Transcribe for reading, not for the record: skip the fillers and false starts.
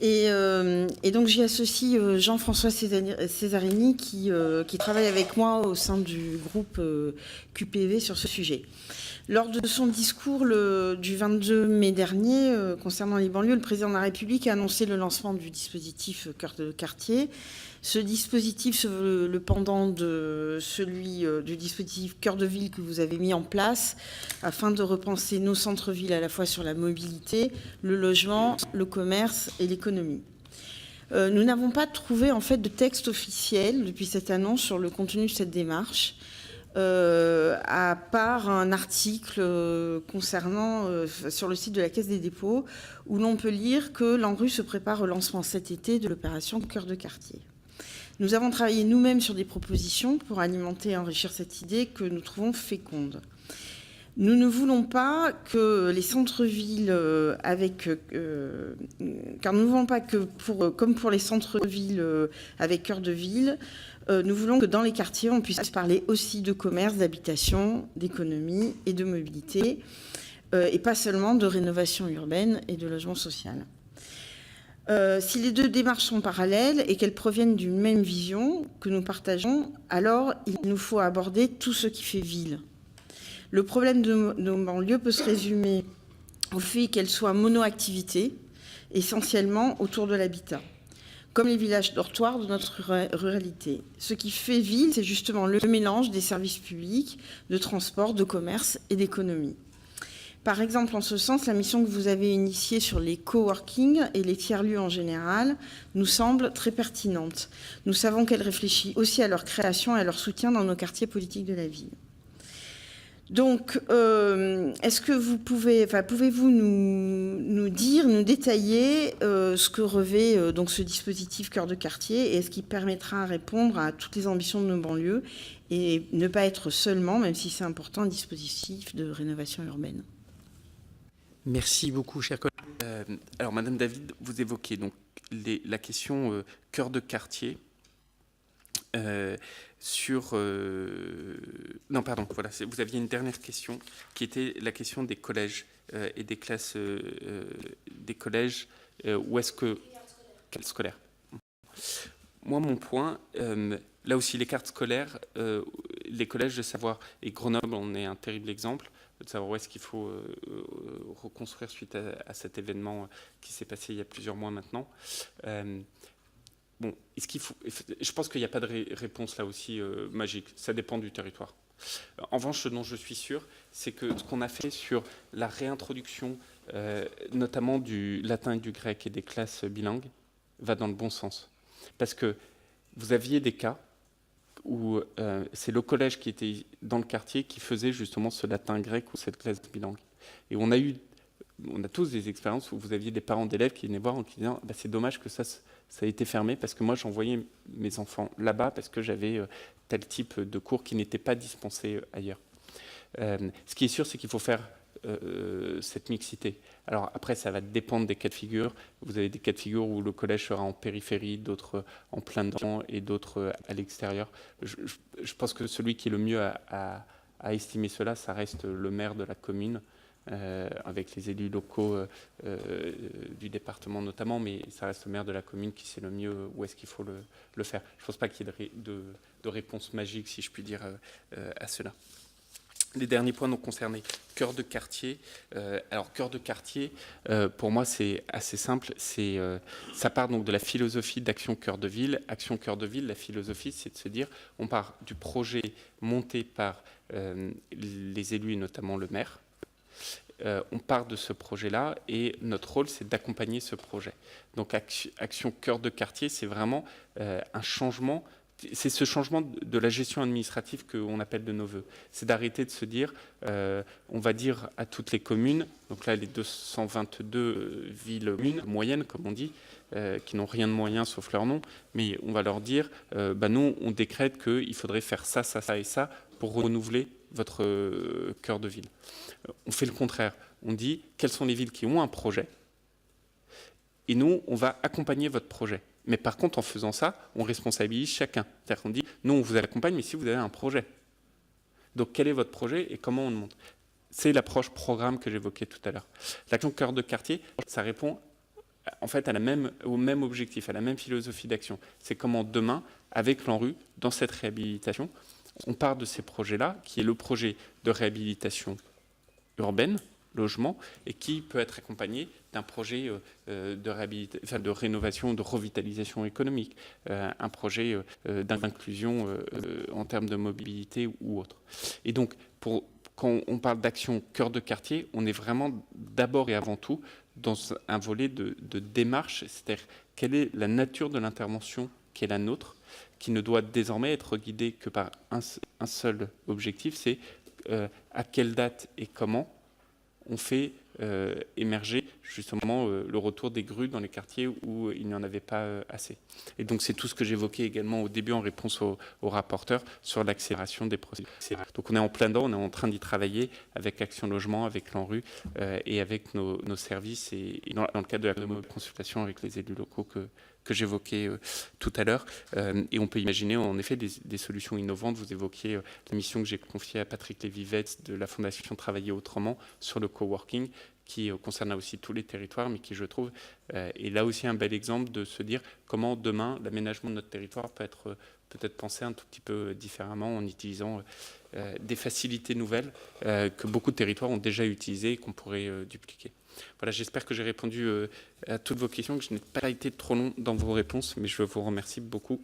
Et donc j'y associe Jean-François Césarini qui travaille avec moi au sein du groupe QPV sur ce sujet. Lors de son discours du 22 mai dernier concernant les banlieues, le président de la République a annoncé le lancement du dispositif Cœur de quartier. Ce dispositif, c'est le pendant de celui du dispositif Cœur de ville que vous avez mis en place afin de repenser nos centres-villes à la fois sur la mobilité, le logement, le commerce et l'économie. Nous n'avons pas trouvé en fait de texte officiel depuis cette annonce sur le contenu de cette démarche. À part un article concernant sur le site de la Caisse des dépôts où l'on peut lire que l'ANRU se prépare au lancement cet été de l'opération Cœur de quartier. Nous avons travaillé nous-mêmes sur des propositions pour alimenter et enrichir cette idée que nous trouvons féconde. Nous ne voulons pas que les centres-villes car nous ne voulons pas que comme pour les centres-villes avec cœur de ville, nous voulons que dans les quartiers, on puisse parler aussi de commerce, d'habitation, d'économie et de mobilité, et pas seulement de rénovation urbaine et de logement social. Si les deux démarches sont parallèles et qu'elles proviennent d'une même vision que nous partageons, alors il nous faut aborder tout ce qui fait ville. Le problème de nos banlieues peut se résumer au fait qu'elles soient monoactivités, essentiellement autour de l'habitat, comme les villages dortoirs de notre ruralité. Ce qui fait ville, c'est justement le mélange des services publics, de transport, de commerce et d'économie. Par exemple, en ce sens, la mission que vous avez initiée sur les coworking et les tiers-lieux en général nous semble très pertinente. Nous savons qu'elle réfléchit aussi à leur création et à leur soutien dans nos quartiers politiques de la ville. Donc, est-ce que pouvez-vous nous dire, nous détailler ce que revêt donc ce dispositif Cœur de quartier et est-ce qu'il permettra de répondre à toutes les ambitions de nos banlieues et ne pas être seulement, même si c'est important, un dispositif de rénovation urbaine? Merci beaucoup, chers collègues. Alors, Madame David, vous évoquez donc la question Cœur de quartier. Non, pardon, voilà, vous aviez une dernière question qui était la question des collèges et des classes des collèges. Où est-ce que... Cartes scolaires. Moi, mon point, là aussi, les cartes scolaires, les collèges de savoir, et Grenoble en est un terrible exemple, de savoir où est-ce qu'il faut reconstruire suite à cet événement qui s'est passé il y a plusieurs mois maintenant. Bon, est-ce qu'il faut... Je pense qu'il n'y a pas de réponse là aussi magique. Ça dépend du territoire. En revanche, ce dont je suis sûr, c'est que ce qu'on a fait sur la réintroduction, notamment du latin et du grec et des classes bilingues, va dans le bon sens. Parce que vous aviez des cas où c'est le collège qui était dans le quartier qui faisait justement ce latin-grec ou cette classe bilingue. Et on a tous des expériences où vous aviez des parents d'élèves qui venaient voir en disant bah, c'est dommage que ça a été fermé parce que moi j'envoyais mes enfants là-bas parce que j'avais tel type de cours qui n'était pas dispensé ailleurs. Ce qui est sûr, c'est qu'il faut faire cette mixité. Alors après, ça va dépendre des cas de figure. Vous avez des cas de figure où le collège sera en périphérie, d'autres en plein dedans et d'autres à l'extérieur. Je pense que celui qui est le mieux à estimer cela, ça reste le maire de la commune, avec les élus locaux du département notamment, mais ça reste le maire de la commune qui sait le mieux où est-ce qu'il faut le faire. Je ne pense pas qu'il y ait de réponse magique, si je puis dire, à cela. Les derniers points donc concernés cœur de quartier. Alors cœur de quartier, pour moi c'est assez simple. Ça part donc de la philosophie d'action cœur de ville. Action cœur de ville, la philosophie c'est de se dire on part du projet monté par les élus et notamment le maire. On part de ce projet-là et notre rôle, c'est d'accompagner ce projet. Donc, Action Cœur de Quartier, c'est vraiment un changement. C'est ce changement de la gestion administrative qu'on appelle de nos voeux. C'est d'arrêter de se dire, on va dire à toutes les communes, donc là, les 222 villes moyennes, comme on dit, qui n'ont rien de moyen sauf leur nom, mais on va leur dire, nous, on décrète qu'il faudrait faire ça, ça, ça et ça pour renouveler votre cœur de ville. On fait le contraire. On dit quelles sont les villes qui ont un projet et nous, on va accompagner votre projet. Mais par contre, en faisant ça, on responsabilise chacun. C'est-à-dire qu'on dit, nous, on vous accompagne, mais si vous avez un projet. Donc, quel est votre projet et comment on le monte? C'est l'approche programme que j'évoquais tout à l'heure. L'action cœur de quartier, ça répond en fait au même objectif, à la même philosophie d'action. C'est comment demain, avec l'ANRU, dans cette réhabilitation, on part de ces projets-là, qui est le projet de réhabilitation urbaine, logement, et qui peut être accompagné d'un projet de rénovation, de revitalisation économique, un projet d'inclusion en termes de mobilité ou autre. Et donc, quand on parle d'action cœur de quartier, on est vraiment d'abord et avant tout dans un volet de démarche, c'est-à-dire quelle est la nature de l'intervention qui est la nôtre, qui ne doit désormais être guidée que par un seul objectif, c'est à quelle date et comment on fait émerger justement le retour des grues dans les quartiers où il n'y en avait pas assez. Et donc c'est tout ce que j'évoquais également au début en réponse au rapporteur sur l'accélération des procédures. Donc on est en plein dedans, on est en train d'y travailler avec Action Logement, avec l'ANRU et avec nos services et dans le cadre de la consultation avec les élus locaux que j'évoquais tout à l'heure. Et on peut imaginer en effet des solutions innovantes. Vous évoquiez la mission que j'ai confiée à Patrick Lévy-Vetz de la Fondation Travailler Autrement sur le coworking, qui concerne aussi tous les territoires, mais qui, je trouve, est là aussi un bel exemple de se dire comment demain l'aménagement de notre territoire peut être peut-être pensé un tout petit peu différemment en utilisant des facilités nouvelles que beaucoup de territoires ont déjà utilisées et qu'on pourrait dupliquer. Voilà, j'espère que j'ai répondu à toutes vos questions, que je n'ai pas été trop long dans vos réponses, mais je vous remercie beaucoup